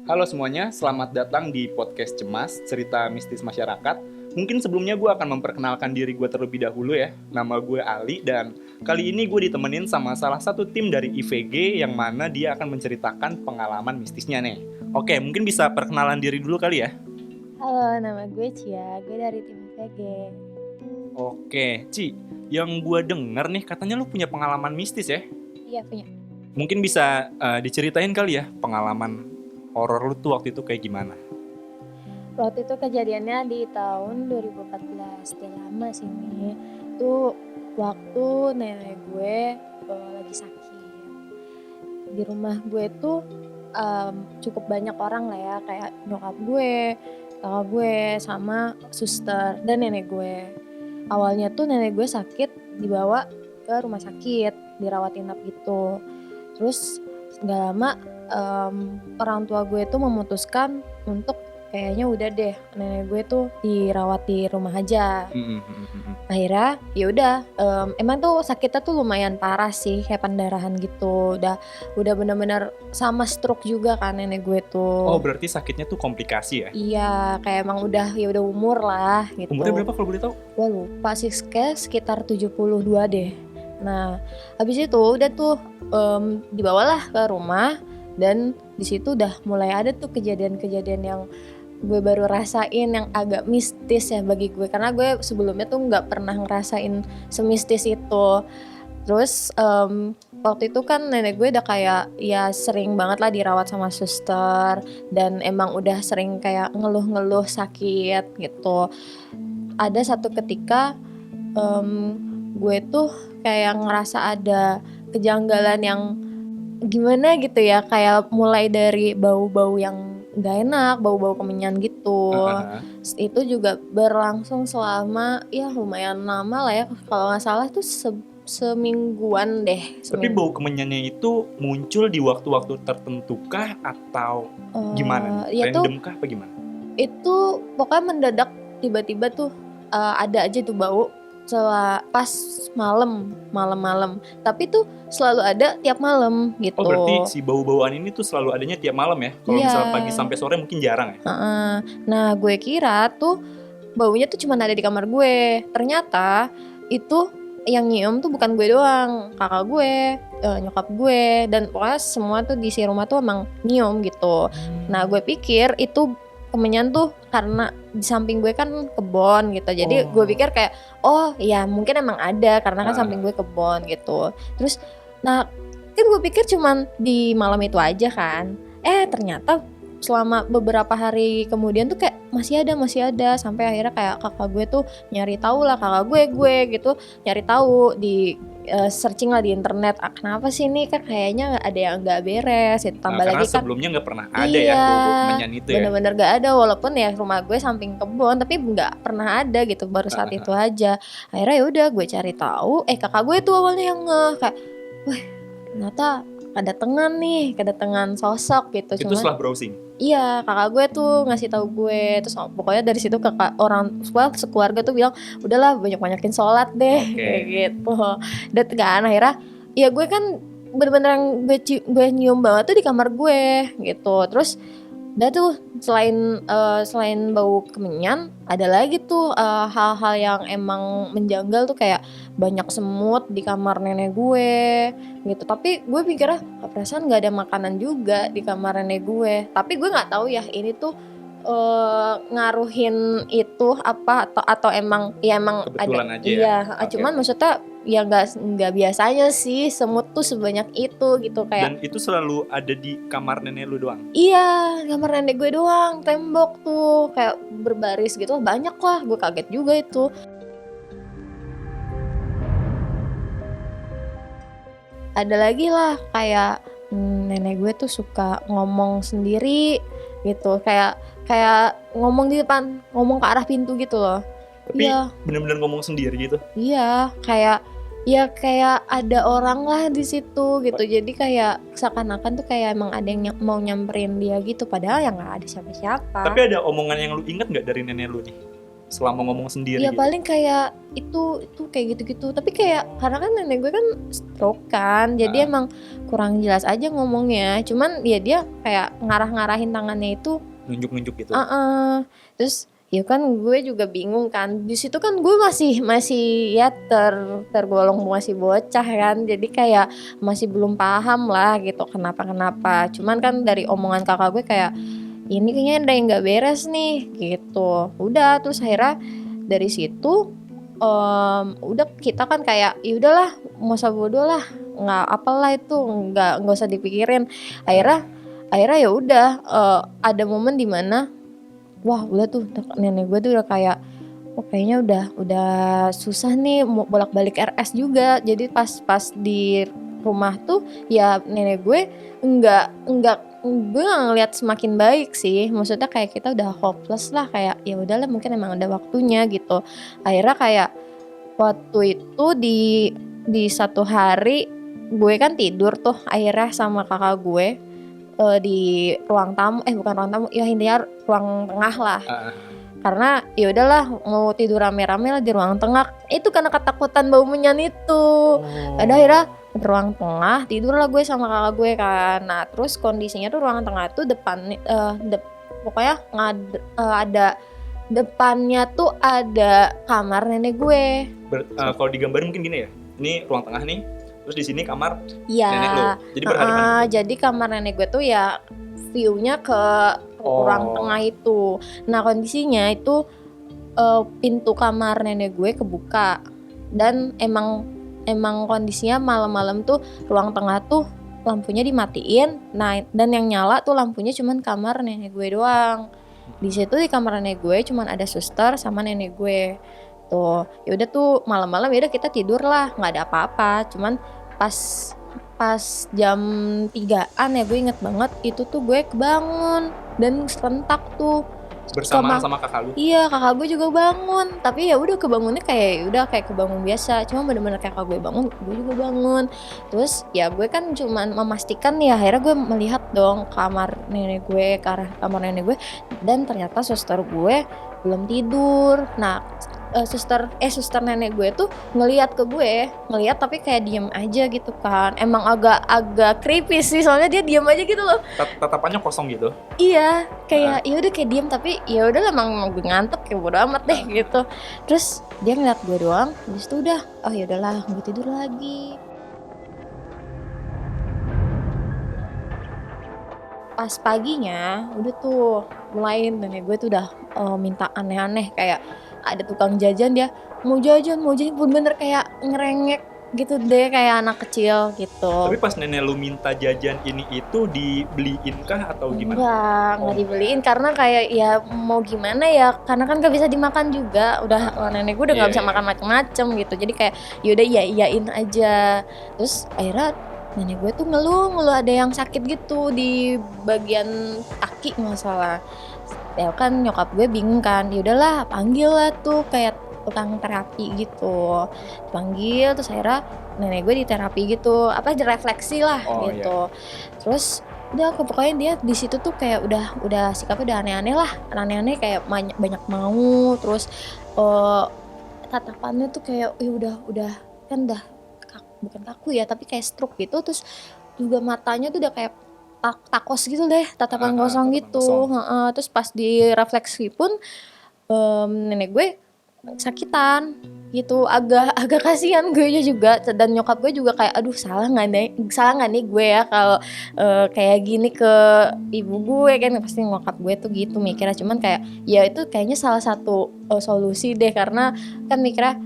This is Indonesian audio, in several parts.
Halo semuanya, selamat datang di podcast Cemas, cerita mistis masyarakat. Mungkin sebelumnya gue akan memperkenalkan diri gue terlebih dahulu ya. Nama gue Ali dan kali ini gue ditemenin sama salah satu tim dari IVG yang mana dia akan menceritakan pengalaman mistisnya nih. Oke, mungkin bisa perkenalan diri dulu kali ya. Halo, nama gue Cia, gue dari tim IPG. Oke, Ci, yang gue denger nih katanya lu punya pengalaman mistis ya. Iya punya. Mungkin bisa diceritain kali ya pengalaman horor lu tuh waktu itu kayak gimana? Waktu itu kejadiannya di tahun 2014, udah lama sih ini. Itu waktu nenek gue lagi sakit. Di rumah gue tuh cukup banyak orang lah ya, kayak nyokap gue, kakak gue, sama suster dan nenek gue. Awalnya tuh nenek gue sakit dibawa ke rumah sakit, dirawat inap gitu. Terus gak lama orang tua gue tuh memutuskan untuk kayaknya udah deh nenek gue tuh dirawat di rumah aja. Akhirnya ya udah emang tuh sakitnya tuh lumayan parah sih, kayak pendarahan gitu. Udah benar-benar sama stroke juga kan nenek gue Oh, tuh. berarti sakitnya tuh komplikasi ya? Iya, kayak emang udah umur lah gitu. Umurnya berapa kalau boleh tahu? Wah lupa sih, kayak sekitar 72 deh. Nah, habis itu udah tuh dibawalah ke rumah dan di situ udah mulai ada tuh kejadian-kejadian yang gue baru rasain yang agak mistis ya bagi gue, karena gue sebelumnya tuh nggak pernah ngerasain semistis itu. Terus waktu itu kan nenek gue udah kayak ya sering banget lah dirawat sama suster dan emang udah sering kayak ngeluh-ngeluh sakit gitu. Ada satu ketika gue tuh kayak ngerasa ada kejanggalan yang gimana gitu ya, kayak mulai dari bau-bau yang gak enak, bau-bau kemenyan gitu. Itu juga berlangsung selama ya lumayan lama lah ya, kalau gak salah tuh semingguan deh. Tapi bau kemenyannya itu muncul di waktu-waktu tertentu kah atau gimana nih? Ya tuh Random kah apa gimana? itu pokoknya mendadak tiba-tiba tuh ada aja tuh bau pas malam-malam, tapi tuh selalu ada tiap malam gitu. Oh, berarti si bau-bauan ini tuh selalu adanya tiap malam ya? Kalau Iya. misalnya pagi sampai sore mungkin jarang ya? Nah gue kira tuh baunya tuh cuma ada di kamar gue, ternyata itu yang nyium tuh bukan gue doang, kakak gue, nyokap gue, dan pokoknya semua tuh di si rumah tuh emang nyium gitu. Nah gue pikir itu kemenyan tuh karena di samping gue kan kebon gitu, jadi gue pikir kayak oh ya mungkin emang ada karena kan samping gue kebon gitu. Terus nah kan gue pikir cuman di malam itu aja kan, ternyata selama beberapa hari kemudian tuh kayak masih ada sampai akhirnya kayak kakak gue tuh nyari tahu lah, kakak gue gitu nyari tahu di searching lah di internet, kenapa sih ini kan kayaknya ada yang nggak beres itu, tambah karena lagi kan sebelumnya nggak pernah ada ya bau-bau kemenyan itu ya? bener-bener nggak ada, walaupun ya rumah gue samping kebun tapi nggak pernah ada gitu, baru saat itu aja. Akhirnya ya udah gue cari tahu, kakak gue tuh awalnya yang kayak wah ternyata kedatangan sosok gitu. Itu setelah browsing? Iya, kakak gue tuh ngasih tahu gue, terus pokoknya dari situ kakak orang sekeluarga tuh bilang udahlah banyak-banyakin sholat deh, kayak gitu. Dan kan akhirnya ya gue kan bener-bener yang gue nyium banget tuh di kamar gue gitu. Terus udah tuh selain bau kemenyan ada lagi tuh hal-hal yang emang menjanggal tuh, kayak banyak semut di kamar nenek gue gitu. Tapi gue pikirnya perasaan nggak ada makanan juga di kamar nenek gue, tapi gue nggak tahu ya ini tuh ngaruhin itu apa atau emang Kebetulan ada. aja Iya, ya? cuman maksudnya ya nggak biasanya sih semut tuh sebanyak itu gitu, kayak Dan itu selalu ada di kamar nenek lu doang? iya, kamar nenek gue doang, tembok tuh kayak berbaris gitu, banyak lah, gue kaget juga itu. Ada lagi lah kayak nenek gue tuh suka ngomong sendiri gitu, kayak ngomong di depan, ngomong ke arah pintu gitu loh. Tapi Iya. bener-bener ngomong sendiri gitu? Iya, kayak ada orang lah di situ gitu. Jadi kayak seakan-akan tuh kayak emang ada yang mau nyamperin dia gitu, padahal ya nggak ada siapa-siapa. Tapi ada omongan yang lu inget nggak dari nenek lu nih selama ngomong sendiri Ya gitu. paling kayak itu kayak gitu-gitu. Tapi kayak karena kan nenek gue kan stroke kan, jadi emang kurang jelas aja ngomongnya. Cuman ya dia kayak ngarah-ngarahin tangannya itu. Nunjuk-nunjuk gitu. Terus ya kan gue juga bingung kan. Di situ kan gue masih ya tergolong masih bocah kan. Jadi kayak masih belum paham lah gitu kenapa. Cuman kan dari omongan kakak gue kayak ini kayaknya ada yang nggak beres nih gitu. Udah terus akhirnya dari situ udah kita kan kayak ya udahlah masa bodoh lah, nggak apalah itu, nggak usah dipikirin. Akhirnya ya udah ada momen dimana wah udah tuh nenek gue tuh udah kayak kayaknya udah susah nih mau bolak-balik RS juga. Jadi pas di rumah tuh ya nenek gue enggak gue nggak ngeliat semakin baik sih. Maksudnya kayak kita udah hopeless lah, kayak ya udahlah mungkin emang ada waktunya gitu. Akhirnya kayak waktu itu di satu hari gue kan tidur tuh akhirnya sama kakak gue di ruang tamu, bukan ruang tamu ya, intinya ruang tengah lah. Karena ya udahlah mau tidur rame-rame lah di ruang tengah, itu karena ketakutan bau menyan itu. Ada akhirnya di ruang tengah tidurlah gue sama kakak gue kan. Nah terus kondisinya tuh ruang tengah tuh depan pokoknya ada depannya tuh ada kamar nenek gue. Kalau digambarin mungkin gini ya, ini ruang tengah nih, terus di sini kamar Iya. nenek lo. Jadi berhadapan. Jadi kamar nenek gue tuh ya view-nya ke ruang tengah itu. Nah kondisinya itu pintu kamar nenek gue kebuka dan emang kondisinya malam-malam tuh ruang tengah tuh lampunya dimatiin. Nah dan yang nyala tuh lampunya cuman kamar nenek gue doang. Di situ di kamar nenek gue cuman ada suster sama nenek gue. Tuh, ya udah tuh malam-malam ya udah kita tidur lah, nggak ada apa-apa. Cuman pas jam 3-an ya gue inget banget itu tuh gue kebangun dan serentak tuh bersama kakak lu. Iya, kakak gue juga bangun. Tapi ya udah kebangunnya kayak kebangun biasa. Cuma bener-bener kakak gue bangun, gue juga bangun. Terus ya gue kan cuman memastikan ya, akhirnya gue melihat dong kamar nenek gue, ke arah kamar nenek gue, dan ternyata suster gue belum tidur. Nah suster nenek gue tuh ngelihat tapi kayak diem aja gitu kan. Emang agak creepy sih, soalnya dia diem aja gitu loh. Tatapannya kosong gitu. Iya, kayak ya udah kayak diem, tapi ya udah emang gue ngantuk kayak bodo amat deh gitu. Terus dia ngeliat gue doang, habis itu udah ya udahlah gue tidur lagi. Pas paginya udah tuh mulai nenek gue tuh udah minta aneh-aneh, kayak ada tukang jajan, dia mau jajan bener-bener kayak ngerengek gitu deh, kayak anak kecil gitu. Tapi pas nenek lu minta jajan ini itu dibeliin kah atau gimana? Enggak dibeliin karena kayak ya mau gimana ya, karena kan gak bisa dimakan juga. Udah nenek gue udah gak bisa makan macem-macem gitu. Jadi kayak yaudah iyain aja. Terus akhirnya nenek gue tuh ngeluh ada yang sakit gitu di bagian kaki nggak salah. Ya kan nyokap gue bingung kan, yaudahlah panggil lah tuh kayak tukang terapi gitu, panggil. Terus akhirnya nenek gue diterapi gitu, refleksi lah gitu. Terus udah pokoknya dia di situ tuh kayak udah sikapnya udah aneh-aneh lah, aneh-aneh kayak banyak mau. Terus tatapannya tuh kayak udah kan udah bukan kaku ya, tapi kayak stroke gitu. Terus juga matanya tuh udah kayak takos gitu deh, tatapan kosong gitu. Terus pas direfleksi pun nenek gue sakitan gitu, agak kasihan gue juga. Dan nyokap gue juga kayak aduh salah nggak nih gue ya kalau kayak gini ke ibu gue kan. Pasti nyokap gue tuh gitu mikirnya. Cuman kayak ya itu kayaknya salah satu solusi deh, karena kan mikirnya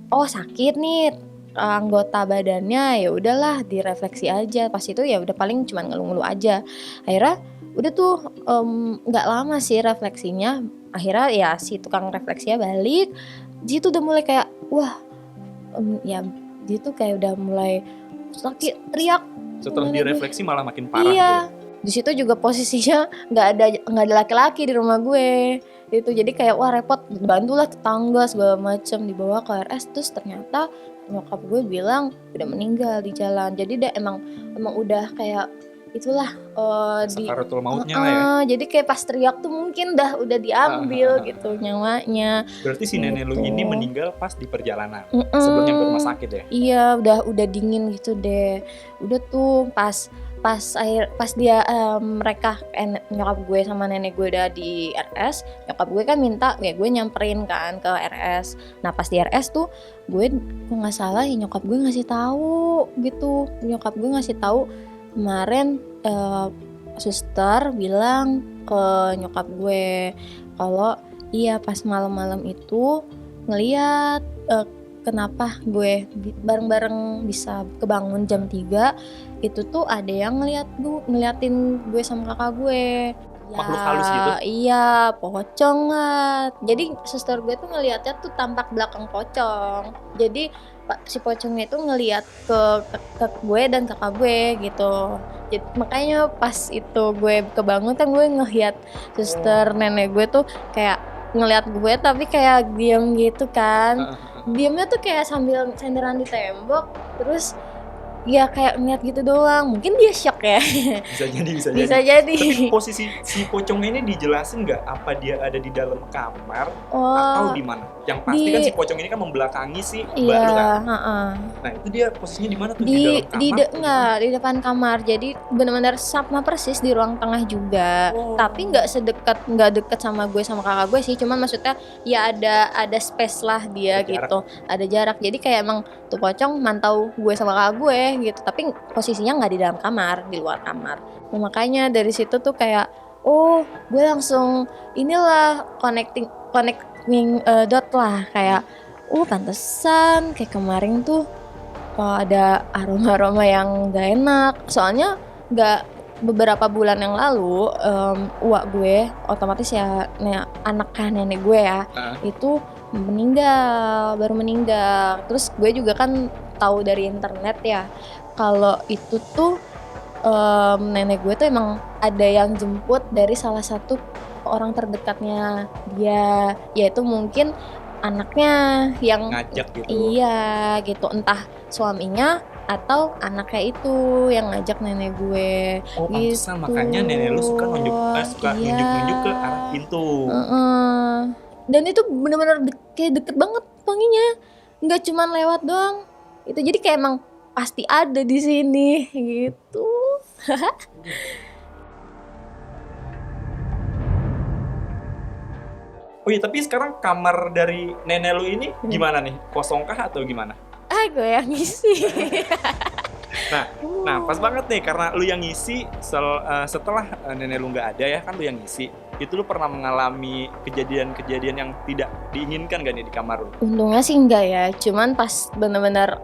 sakit nih anggota badannya, ya udahlah direfleksi aja. Pas itu ya udah paling cuman ngeluh-ngeluh aja. Akhirnya udah tuh nggak lama sih refleksinya. Akhirnya ya si tukang refleksinya balik. Dia tuh udah mulai kayak ya dia tuh kayak udah mulai sakit, teriak. Setelah direfleksi malah makin parah. Iya. Di situ juga posisinya nggak ada laki-laki di rumah gue. Itu jadi kayak repot, bantulah tetangga segala macam, dibawa ke RS. Terus ternyata nyokap gue bilang udah meninggal di jalan. Jadi dia emang udah kayak itulah di Sakaratul mautnya lah ya. jadi kayak pas teriak tuh mungkin udah diambil gitu nyawanya Berarti si nenek lu gitu. ini meninggal pas di perjalanan sebelum nyampe rumah sakit ya. Iya, udah dingin gitu deh. Udah tuh pas dia mereka nyokap gue sama nenek gue udah di RS, nyokap gue kan minta ya gue nyamperin kan ke RS. Nah pas di RS tuh gue kok nggak salah ya nyokap gue ngasih tahu gitu. Nyokap gue ngasih tahu kemarin suster bilang ke nyokap gue kalau iya pas malam-malam itu ngeliat kenapa gue bareng-bareng bisa kebangun jam 3 itu tuh ada yang ngeliatin gue sama kakak gue. Makhluk halus gitu? Iya, pocong lah. Jadi suster gue tuh ngeliatnya tuh tampak belakang pocong. Jadi si pocongnya itu ngeliat ke gue dan kakak gue gitu. Jadi makanya pas itu gue kebangun kan gue ngeliat suster nenek gue tuh kayak ngeliat gue tapi kayak diem gitu kan. Diemnya tuh kayak sambil senderan di tembok terus ya kayak ngeliat gitu doang, mungkin dia shock ya. Bisa jadi. Tapi posisi si pocongnya ini dijelasin nggak apa dia ada di dalam kamar atau di mana? Yang pasti kan si pocong ini kan membelakangi si mbak lu kan. Nah itu dia posisinya di mana tuh, di dalam kamar? Enggak, di depan kamar. Jadi benar-benar sama persis di ruang tengah juga. Tapi nggak deket sama gue sama kakak gue sih. Cuman maksudnya ya ada space lah dia ada gitu. Jarak. Ada jarak. Jadi kayak emang tuh pocong mantau gue sama kakak gue gitu. Tapi posisinya nggak di dalam kamar, di luar kamar. Nah, makanya dari situ tuh kayak gue langsung inilah connecting dot lah kayak pantesan kayak kemarin tuh ada aroma yang gak enak. Soalnya beberapa bulan yang lalu uak gue otomatis ya anak nenek gue ya itu baru meninggal. Terus gue juga kan tahu dari internet ya kalau itu tuh nenek gue tuh emang ada yang jemput dari salah satu orang terdekatnya dia, yaitu mungkin anaknya yang ngajak gitu. Iya gitu, entah suaminya atau anaknya itu yang ngajak nenek gue. Pantesan makanya nenek lu suka nunjuk-nunjuk ke arah pintu. Dan itu benar-benar kayak deket banget wanginya, nggak cuman lewat doang. Itu jadi kayak emang pasti ada di sini gitu. Oh iya, tapi sekarang kamar dari nenek lu ini gimana nih? Kosongkah atau gimana? Gue yang ngisi. Nah, pas banget nih karena lu yang ngisi setelah nenek lu nggak ada ya kan lu yang ngisi. Itu lu pernah mengalami kejadian-kejadian yang tidak diinginkan gak nih di kamar lu? Untungnya sih enggak ya, cuman pas bener-bener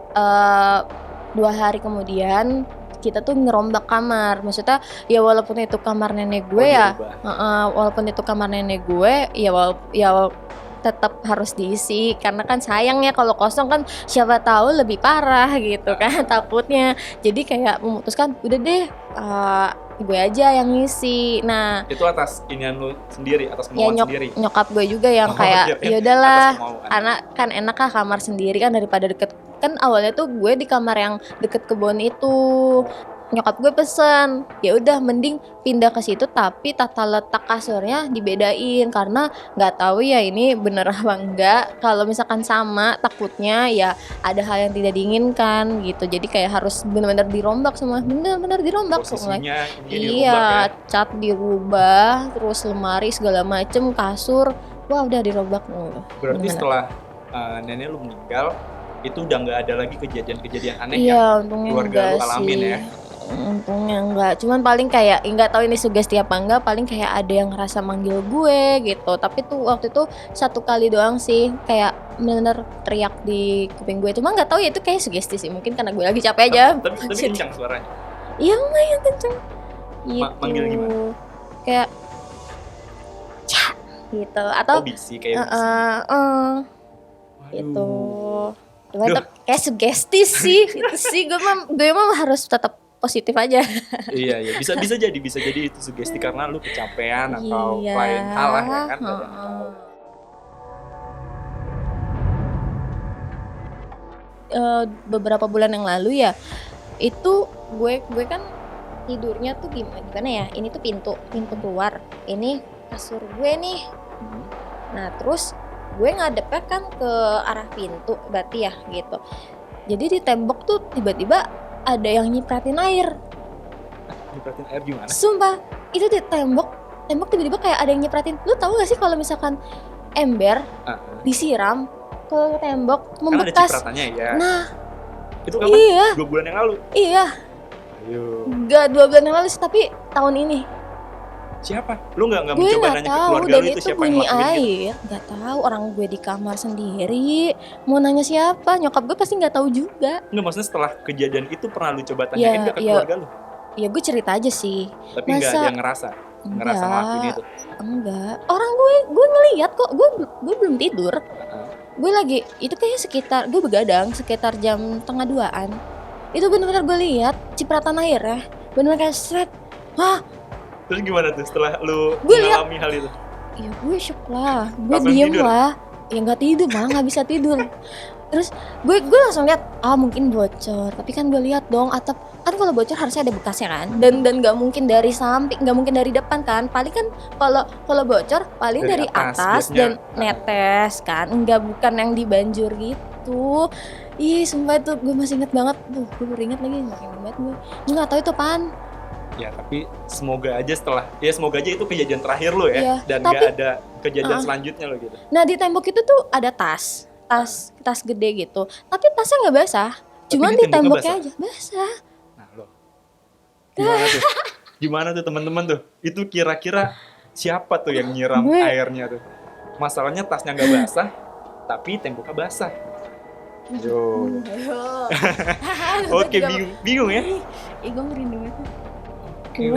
2 hari kemudian kita tuh ngerombak kamar. Maksudnya ya walaupun itu kamar nenek gue walaupun itu kamar nenek gue ya tetap harus diisi karena kan sayang ya kalau kosong kan siapa tahu lebih parah gitu kan takutnya. Jadi kayak memutuskan udah deh gue aja yang ngisi. Nah itu atas inian lu sendiri, atas kemauan sendiri. Nyokap gue juga yang kayak ya udahlah anak kan enak lah kamar sendiri kan daripada deket. Kan awalnya tuh gue di kamar yang deket kebun itu. Nyokap gue pesen ya udah mending pindah ke situ tapi tata letak kasurnya dibedain karena nggak tahu ya ini bener apa enggak. Kalau misalkan sama takutnya ya ada hal yang tidak diinginkan gitu. Jadi kayak harus benar-benar dirombak semua, benar-benar dirombak semua. Iya, cat dirubah, terus lemari segala macem, kasur, wah udah dirombak. Berarti setelah nenek lu meninggal itu udah nggak ada lagi kejadian-kejadian aneh yang keluarga lu alamin ya? Untungnya enggak, cuman paling kayak nggak tahu ini sugesti apa enggak, paling kayak ada yang ngerasa manggil gue gitu. Tapi tuh waktu itu 1 kali doang sih, kayak bener teriak di kuping gue. Cuma nggak tahu ya itu kayak sugesti sih, mungkin karena gue lagi capek aja. Tapi kencang suaranya? Iya lumayan kencang. Gitu. Manggil gimana? Kayak cak gitu atau bisi kayak itu. Cuma itu kayak sugesti sih. Itu sih gue mah harus tetap positif aja. Iya, bisa jadi itu sugesti karena lu kecapean atau lain hal lah ya kan. Beberapa bulan yang lalu ya itu gue kan tidurnya tuh gimana ya? Ini tuh pintu keluar. Ini kasur gue nih. Nah, terus gue ngadepnya kan ke arah pintu berarti ya gitu. Jadi di tembok tuh tiba-tiba ada yang nyipratin air. Nyipratin air gimana? Sumpah, itu di tembok tiba-tiba kayak ada yang nyipratin. Lu tahu gak sih kalau misalkan ember disiram ke tembok Kan ada membekas. cipratannya ya. Nah, Itu kapan? iya. 2 bulan yang lalu. Iya, Ayo. gak 2 bulan yang lalu sih, tapi tahun ini. Siapa? Lu nggak Gue mencoba nggak nanya ke tahu, keluarga dan lu itu itu siapa yang bunyi ngelakuin gitu? air. Nggak tahu, orang gue di kamar sendiri. Mau nanya siapa? Nyokap gue pasti nggak tahu juga. Nggak, maksudnya setelah kejadian itu pernah lu coba tanyain Ya, nggak ke ya, keluarga lu? ya gue cerita aja sih. Tapi nggak ada yang ngerasa ngelakuin itu. Enggak. Orang gue ngelihat kok. Gue belum tidur. Gue lagi itu kayaknya sekitar gue begadang sekitar jam 1:30-an. Itu benar-benar gue lihat cipratan air ya. Benar-benar kayak seret. Wah, Terus gimana tuh setelah lu Gue mengalami hal itu? ya gue shock lah. Gue Langsung diem tidur? lah. Ya nggak tidur, malah nggak bisa tidur. Terus gue langsung lihat, mungkin bocor. Tapi kan gue lihat dong atap, kan kalau bocor harusnya ada bekasnya kan. Dan nggak mungkin dari samping, nggak mungkin dari depan kan. Paling kan kalau bocor paling dari atas dan netes kan. Bukan yang di banjur gitu. Ih, sumpah itu gue masih inget banget. Gue baru inget lagi, makin inget banget gue. Gue nggak tahu itu apaan. Ya tapi semoga aja itu kejadian terakhir lo ya. Iya, Dan tapi- nggak ada kejadian selanjutnya lo gitu. Nah, di tembok itu tuh ada tas gede gitu. Tapi tasnya nggak basah. Cuman di di temboknya temboknya aja basah. Nah lo gimana tuh? Gimana tuh teman-teman tuh? Itu kira-kira siapa tuh yang nyiram Gue- airnya tuh? Masalahnya tasnya nggak basah, tapi temboknya basah. Yo. Oke, bingung ya? Ih, gue merinding banget. Oke.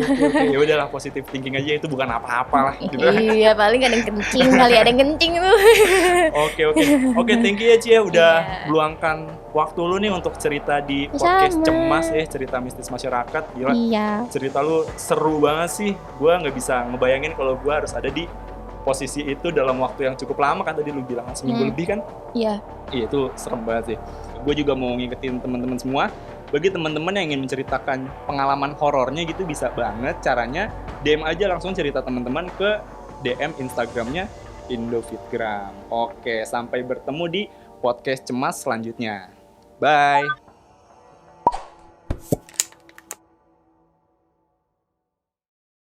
Ya udahlah, positive thinking aja, itu bukan apa-apa lah gitu. Iya, paling ada yang kencing kali, ada yang kencing tuh. Oke, thank you ya Cia udah Iya. meluangkan waktu lu nih untuk cerita di Sama. podcast Cemas ya, cerita mistis masyarakat. Gila, Iya. cerita lu seru banget sih. Gua nggak bisa ngebayangin kalau gua harus ada di posisi itu dalam waktu yang cukup lama, kan tadi lu bilang seminggu lebih kan. Iya. Iya, itu serem banget sih. Gue juga mau ngingetin teman-teman semua, bagi teman-teman yang ingin menceritakan pengalaman horornya gitu, bisa banget caranya DM aja langsung cerita teman-teman ke DM Instagramnya Indofitgram. Oke, sampai bertemu di podcast Cemas selanjutnya. Bye.